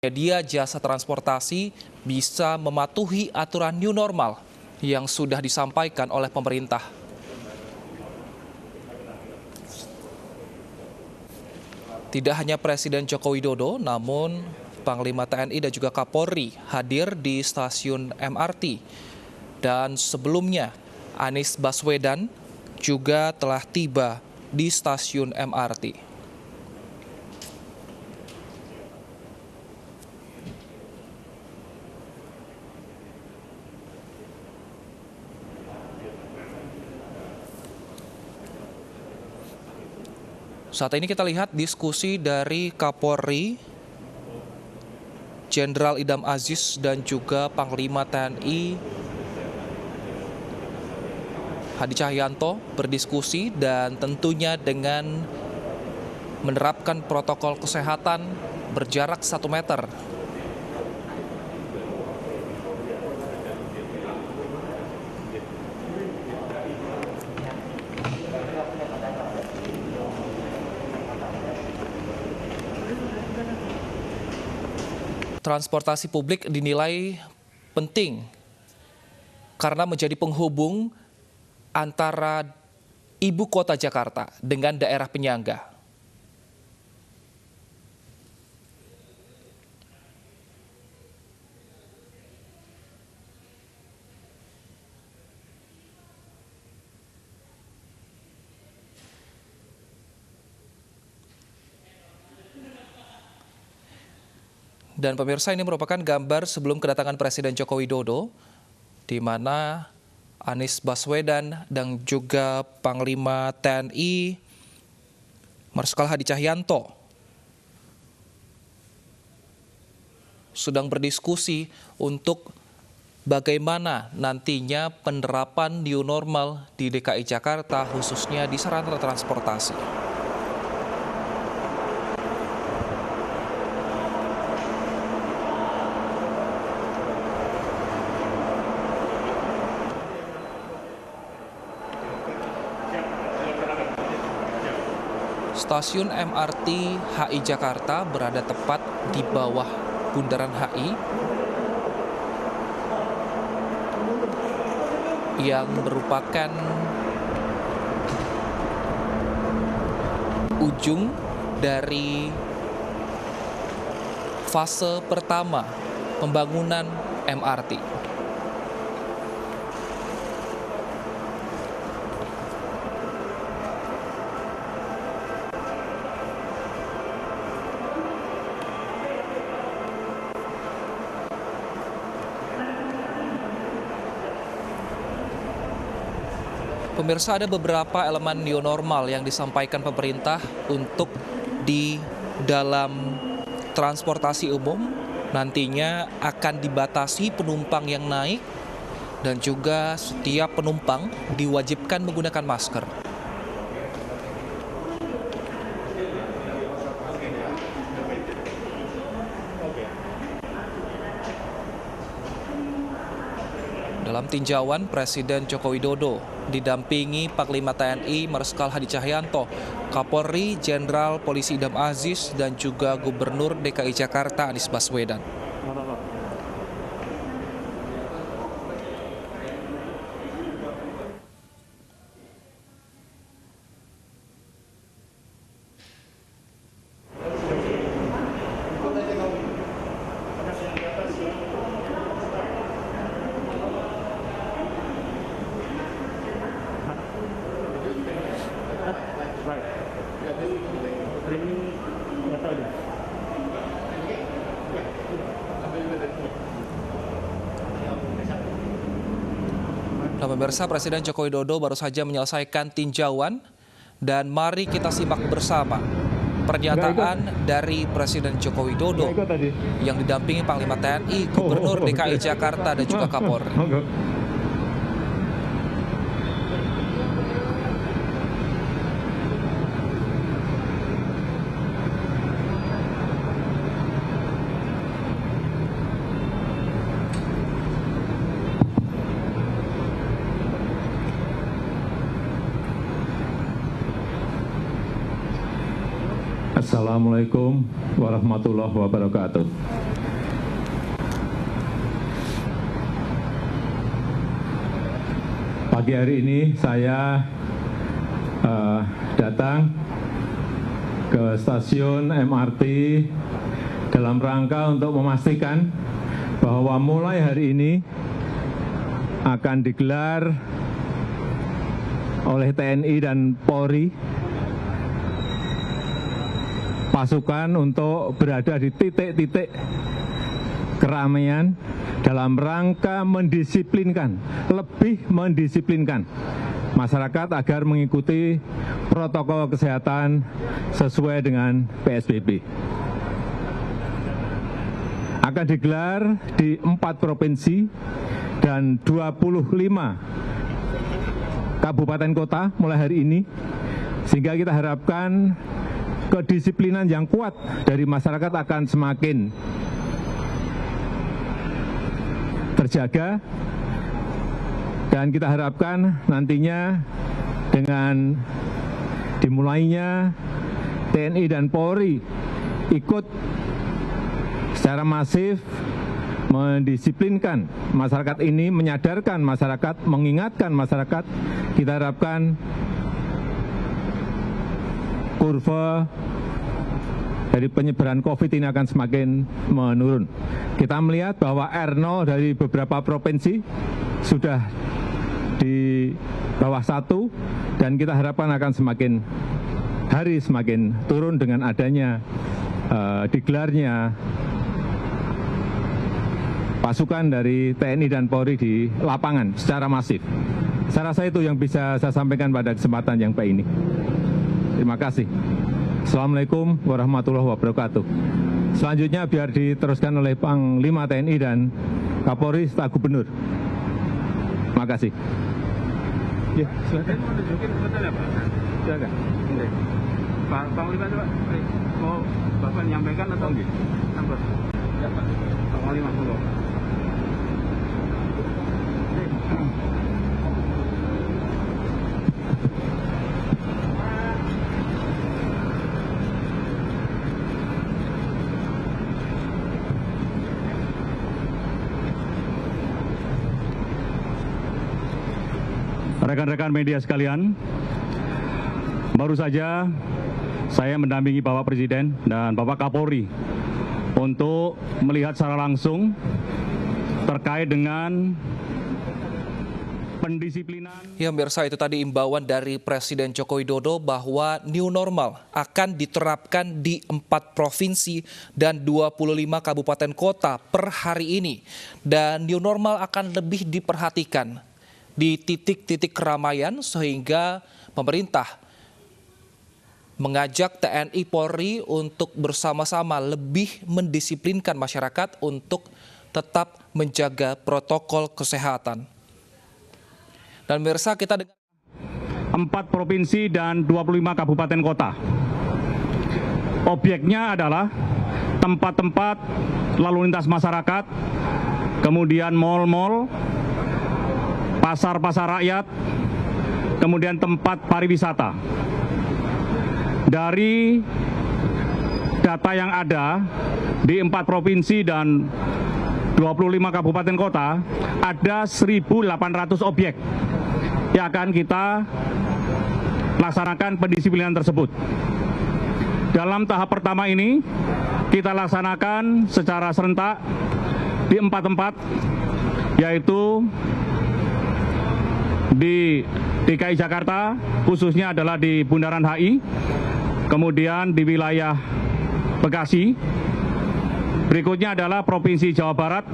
Penyedia jasa transportasi bisa mematuhi aturan new normal yang sudah disampaikan oleh pemerintah. Tidak hanya Presiden Joko Widodo, namun Panglima TNI dan juga Kapolri hadir di stasiun MRT. Dan sebelumnya, Anies Baswedan juga telah tiba di stasiun MRT. Saat ini kita lihat diskusi dari Kapolri, Jenderal Idam Aziz dan juga Panglima TNI Hadi Cahyanto berdiskusi dan tentunya dengan menerapkan protokol kesehatan berjarak 1 meter. Transportasi publik dinilai penting karena menjadi penghubung antara ibu kota Jakarta dengan daerah penyangga. Dan pemirsa, ini merupakan gambar sebelum kedatangan Presiden Joko Widodo, di mana Anies Baswedan dan juga Panglima TNI Marsikal Hadi Cahyanto sedang berdiskusi untuk bagaimana nantinya penerapan new normal di DKI Jakarta, khususnya di sarana transportasi. Stasiun MRT HI Jakarta berada tepat di bawah bundaran HI yang merupakan ujung dari fase pertama pembangunan MRT. Pemirsa, ada beberapa elemen new normal yang disampaikan pemerintah untuk di dalam transportasi umum. Nantinya akan dibatasi penumpang yang naik dan juga setiap penumpang diwajibkan menggunakan masker. Dalam tinjauan, Presiden Joko Widodo didampingi Panglima TNI Marsikal Hadi Cahyanto, Kapolri Jenderal Polisi Idam Aziz, dan juga Gubernur DKI Jakarta Anies Baswedan. Nah, pemirsa, Presiden Joko Widodo baru saja menyelesaikan tinjauan dan mari kita simak bersama pernyataan dari Presiden Joko Widodo yang didampingi Panglima TNI, Gubernur DKI Jakarta dan juga Kapolri. Assalamualaikum warahmatullahi wabarakatuh. Pagi hari ini saya datang ke stasiun MRT dalam rangka untuk memastikan bahwa mulai hari ini akan digelar oleh TNI dan Polri pasukan untuk berada di titik-titik keramaian dalam rangka mendisiplinkan, lebih mendisiplinkan masyarakat agar mengikuti protokol kesehatan sesuai dengan PSBB. Akan digelar di 4 provinsi dan 25 kabupaten kota mulai hari ini, sehingga kita harapkan kedisiplinan yang kuat dari masyarakat akan semakin terjaga, dan kita harapkan nantinya dengan dimulainya TNI dan Polri ikut secara masif mendisiplinkan masyarakat ini, menyadarkan masyarakat, mengingatkan masyarakat, kita harapkan kurva dari penyebaran COVID ini akan semakin menurun. Kita melihat bahwa R0 dari beberapa provinsi sudah di bawah 1, dan kita harapkan akan semakin hari semakin turun dengan adanya digelarnya pasukan dari TNI dan Polri di lapangan secara masif. Saya rasa itu yang bisa saya sampaikan pada kesempatan yang baik ini. Terima kasih. Assalamualaikum warahmatullahi wabarakatuh. Selanjutnya biar diteruskan oleh Panglima TNI dan Kapolri serta Gubernur. Terima kasih. Ya, silakan. Silakan. Pak Panglima, Pak, mau Bapak menyampaikan atau enggak? Ya, Pak. Panglima, monggo. Rekan-rekan media sekalian, baru saja saya mendampingi Bapak Presiden dan Bapak Kapolri untuk melihat secara langsung terkait dengan pendisiplinan. Ya, pemirsa, itu tadi imbauan dari Presiden Joko Widodo bahwa new normal akan diterapkan di 4 provinsi dan 25 kabupaten kota per hari ini. Dan new normal akan lebih diperhatikan di titik-titik keramaian, sehingga pemerintah mengajak TNI Polri untuk bersama-sama lebih mendisiplinkan masyarakat untuk tetap menjaga protokol kesehatan. Dan pemirsa, kita dengar 4 provinsi dan 25 kabupaten kota. Objeknya adalah tempat-tempat lalu lintas masyarakat, kemudian mal-mal, pasar-pasar rakyat, kemudian tempat pariwisata. Dari data yang ada di 4 provinsi dan 25 kabupaten kota, ada 1.800 objek yang akan kita laksanakan pendisiplinan tersebut. Dalam tahap pertama ini, kita laksanakan secara serentak di 4 tempat, yaitu di DKI Jakarta, khususnya adalah di Bundaran HI, kemudian di wilayah Bekasi, berikutnya adalah Provinsi Jawa Barat,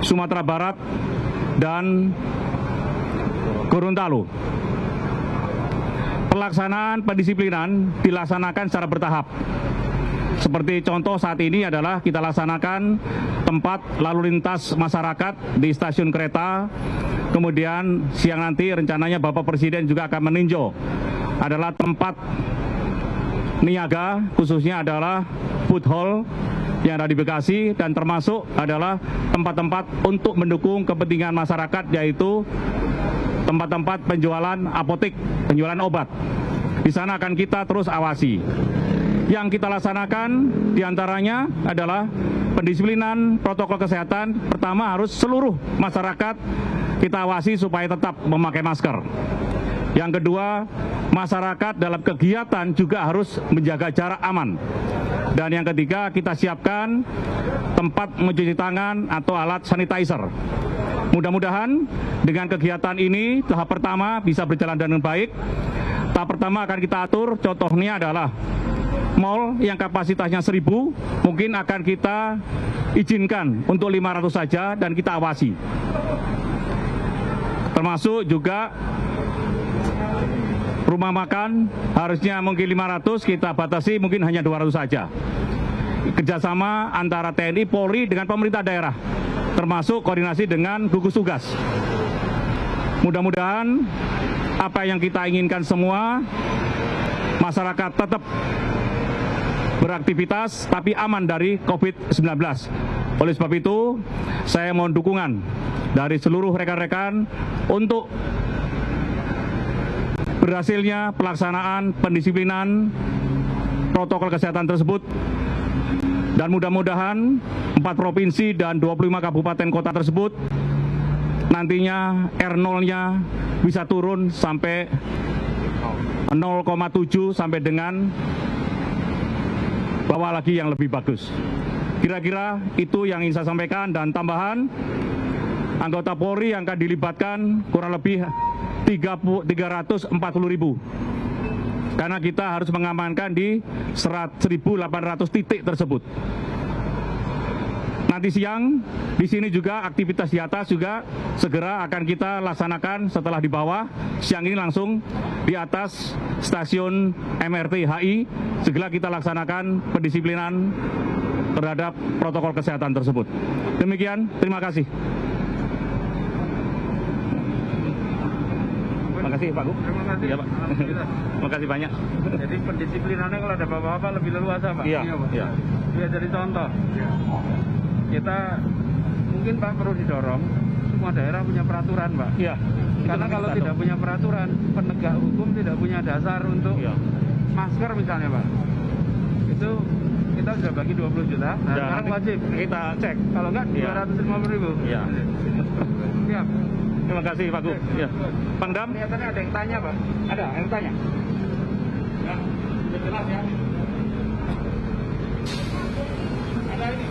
Sumatera Barat, dan Gorontalo. Pelaksanaan pendisiplinan dilaksanakan secara bertahap. Seperti contoh saat ini adalah kita laksanakan tempat lalu lintas masyarakat di stasiun kereta. Kemudian siang nanti rencananya Bapak Presiden juga akan meninjau adalah tempat niaga, khususnya adalah food hall yang ada di Bekasi, dan termasuk adalah tempat-tempat untuk mendukung kepentingan masyarakat, yaitu tempat-tempat penjualan apotek, penjualan obat. Di sana akan kita terus awasi. Yang kita laksanakan diantaranya adalah pendisiplinan protokol kesehatan. Pertama, harus seluruh masyarakat kita awasi supaya tetap memakai masker. Yang kedua, masyarakat dalam kegiatan juga harus menjaga jarak aman. Dan yang ketiga, kita siapkan tempat mencuci tangan atau alat sanitizer. Mudah-mudahan dengan kegiatan ini tahap pertama bisa berjalan dengan baik. Tahap pertama akan kita atur, contohnya adalah mal yang kapasitasnya 1.000 mungkin akan kita izinkan untuk 500 saja dan kita awasi. Termasuk juga rumah makan harusnya mungkin 500, kita batasi mungkin hanya 200 saja. Kerjasama antara TNI, Polri dengan pemerintah daerah, termasuk koordinasi dengan gugus tugas. Mudah-mudahan apa yang kita inginkan semua, masyarakat tetap beraktivitas tapi aman dari COVID-19. Oleh sebab itu, saya mohon dukungan dari seluruh rekan-rekan untuk berhasilnya pelaksanaan pendisiplinan protokol kesehatan tersebut. Dan mudah-mudahan 4 provinsi dan 25 kabupaten kota tersebut nantinya R0-nya bisa turun sampai 0,7 sampai dengan bawah lagi yang lebih bagus. Kira-kira itu yang ingin saya sampaikan, dan tambahan anggota Polri yang akan dilibatkan kurang lebih 340.000 karena kita harus mengamankan di 1.800 titik tersebut. Nanti siang di sini juga aktivitas di atas juga segera akan kita laksanakan setelah di bawah. Siang ini langsung di atas stasiun MRT HI segera kita laksanakan pendisiplinan terhadap protokol kesehatan tersebut. Demikian, terima kasih. Terima kasih Pak Gu. Terima kasih. Iya Pak. Terima kasih banyak. Jadi pendisiplinannya kalau ada apa-apa lebih leluasa Pak. Iya. Iya. Biar jadi contoh. Kita mungkin Pak perlu didorong semua daerah punya peraturan Pak. Iya. Karena kalau tidak punya peraturan, penegak hukum tidak punya dasar untuk masker misalnya Pak. Itu kita sudah bagi 20 juta. Nah, sekarang wajib kita cek. Kalau enggak 250.000. Iya. Siap. Terima kasih Pak Gu. Ya. Pangdam. Kelihatannya ada yang tanya Pak. Ada yang tanya. Ya, sudah jelas ya. Ada ini.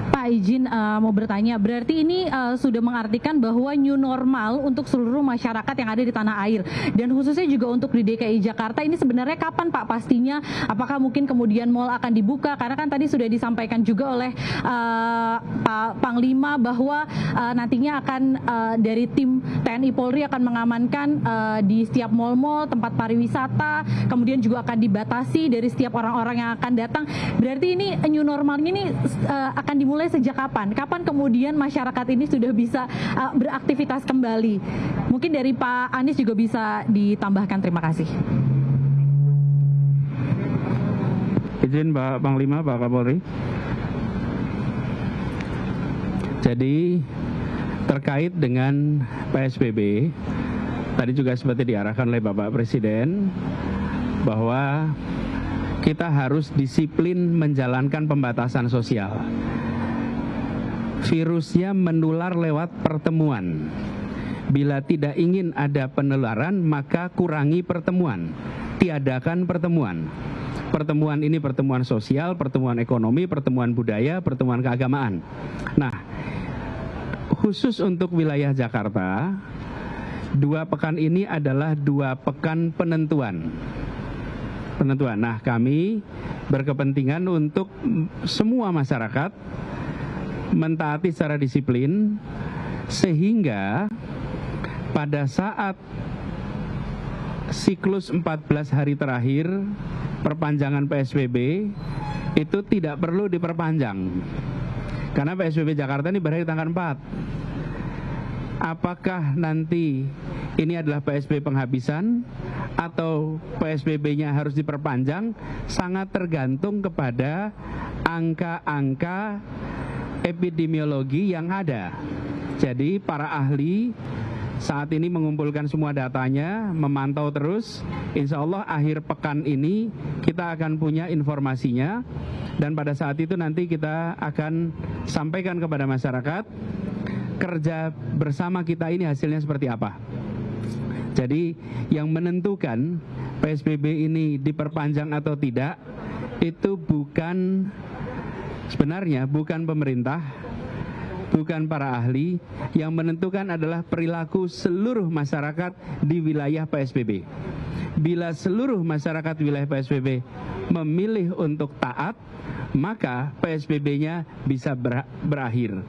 Pak izin mau bertanya, berarti ini sudah mengartikan bahwa new normal untuk seluruh masyarakat yang ada di tanah air, dan khususnya juga untuk di DKI Jakarta ini sebenarnya kapan Pak pastinya? Apakah mungkin kemudian mal akan dibuka? Karena kan tadi sudah disampaikan juga oleh Pak Panglima bahwa nantinya akan dari tim TNI Polri akan mengamankan di setiap mal-mal, tempat pariwisata, kemudian juga akan dibatasi dari setiap orang-orang yang akan datang. Berarti ini new normal ini akan dimulai sejak kapan? Kapan kemudian masyarakat ini sudah bisa beraktivitas kembali? Mungkin dari Pak Anies juga bisa ditambahkan. Terima kasih. Izin Pak Panglima, Pak Kapolri. Jadi terkait dengan PSBB, tadi juga seperti diarahkan oleh Bapak Presiden bahwa kita harus disiplin menjalankan pembatasan sosial. Virusnya menular lewat pertemuan. Bila tidak ingin ada penularan, maka kurangi pertemuan. Tiadakan pertemuan. Pertemuan ini pertemuan sosial, pertemuan ekonomi, pertemuan budaya, pertemuan keagamaan. Nah, khusus untuk wilayah Jakarta, 2 pekan ini adalah 2 pekan penentuan. Nah, kami berkepentingan untuk semua masyarakat mentaati secara disiplin, sehingga pada saat siklus 14 hari terakhir perpanjangan PSBB itu tidak perlu diperpanjang. Karena PSBB Jakarta ini berakhir tanggal 4. Apakah nanti ini adalah PSBB penghabisan atau PSBB-nya harus diperpanjang, sangat tergantung kepada angka-angka epidemiologi yang ada. Jadi para ahli saat ini mengumpulkan semua datanya, memantau terus. Insya Allah akhir pekan ini kita akan punya informasinya, dan pada saat itu nanti kita akan sampaikan kepada masyarakat kerja bersama kita ini hasilnya seperti apa. Jadi yang menentukan PSBB ini diperpanjang atau tidak itu sebenarnya bukan pemerintah, bukan para ahli. Yang menentukan adalah perilaku seluruh masyarakat di wilayah PSBB. Bila seluruh masyarakat wilayah PSBB memilih untuk taat, maka PSBB-nya bisa berakhir.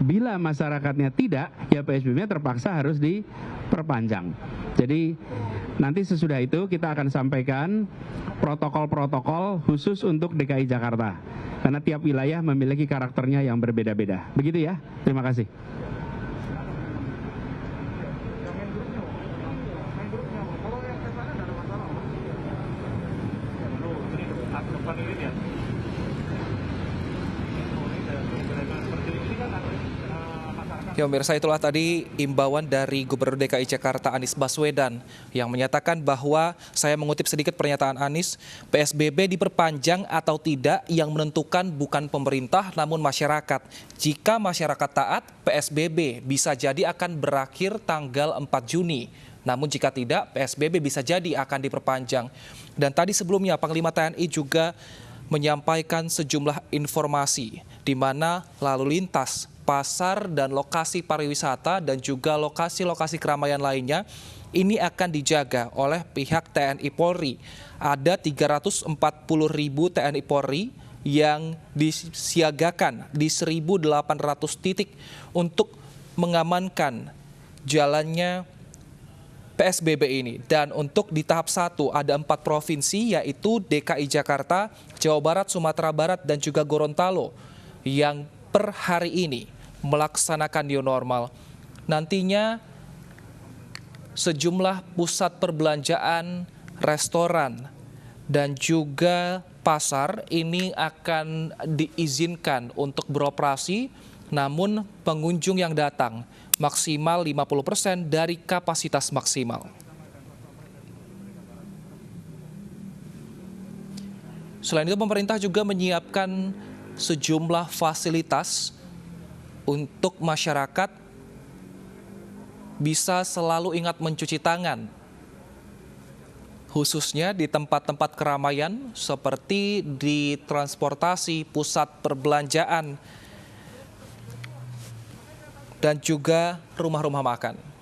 Bila masyarakatnya tidak, ya PSBB-nya terpaksa harus diperpanjang. Jadi nanti sesudah itu kita akan sampaikan protokol-protokol khusus untuk DKI Jakarta. Karena tiap wilayah memiliki karakternya yang berbeda-beda. Begitu ya, terima kasih. Ya pemirsa, itulah tadi imbauan dari Gubernur DKI Jakarta Anies Baswedan yang menyatakan bahwa, saya mengutip sedikit pernyataan Anies, PSBB diperpanjang atau tidak yang menentukan bukan pemerintah namun masyarakat. Jika masyarakat taat, PSBB bisa jadi akan berakhir tanggal 4 Juni. Namun jika tidak, PSBB bisa jadi akan diperpanjang. Dan tadi sebelumnya Panglima TNI juga menyampaikan sejumlah informasi di mana lalu lintas, pasar dan lokasi pariwisata dan juga lokasi-lokasi keramaian lainnya ini akan dijaga oleh pihak TNI Polri. Ada 340.000 TNI Polri yang disiagakan di 1.800 titik untuk mengamankan jalannya PSBB ini. Dan untuk di tahap 1 ada 4 provinsi, yaitu DKI Jakarta, Jawa Barat, Sumatera Barat, dan juga Gorontalo yang per hari ini melaksanakan new normal. Nantinya sejumlah pusat perbelanjaan, restoran, dan juga pasar ini akan diizinkan untuk beroperasi, namun pengunjung yang datang maksimal 50% dari kapasitas maksimal. Selain itu, pemerintah juga menyiapkan sejumlah fasilitas untuk masyarakat bisa selalu ingat mencuci tangan, khususnya di tempat-tempat keramaian seperti di transportasi, pusat perbelanjaan, dan juga rumah-rumah makan.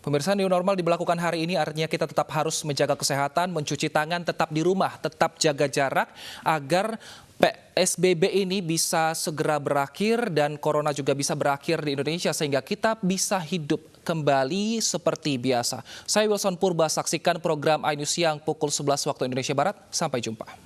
Pemirsa, new normal diberlakukan hari ini artinya kita tetap harus menjaga kesehatan, mencuci tangan, tetap di rumah, tetap jaga jarak agar PSBB ini bisa segera berakhir dan corona juga bisa berakhir di Indonesia sehingga kita bisa hidup kembali seperti biasa. Saya Wilson Purba, saksikan program iNews Siang pukul 11 waktu Indonesia Barat. Sampai jumpa.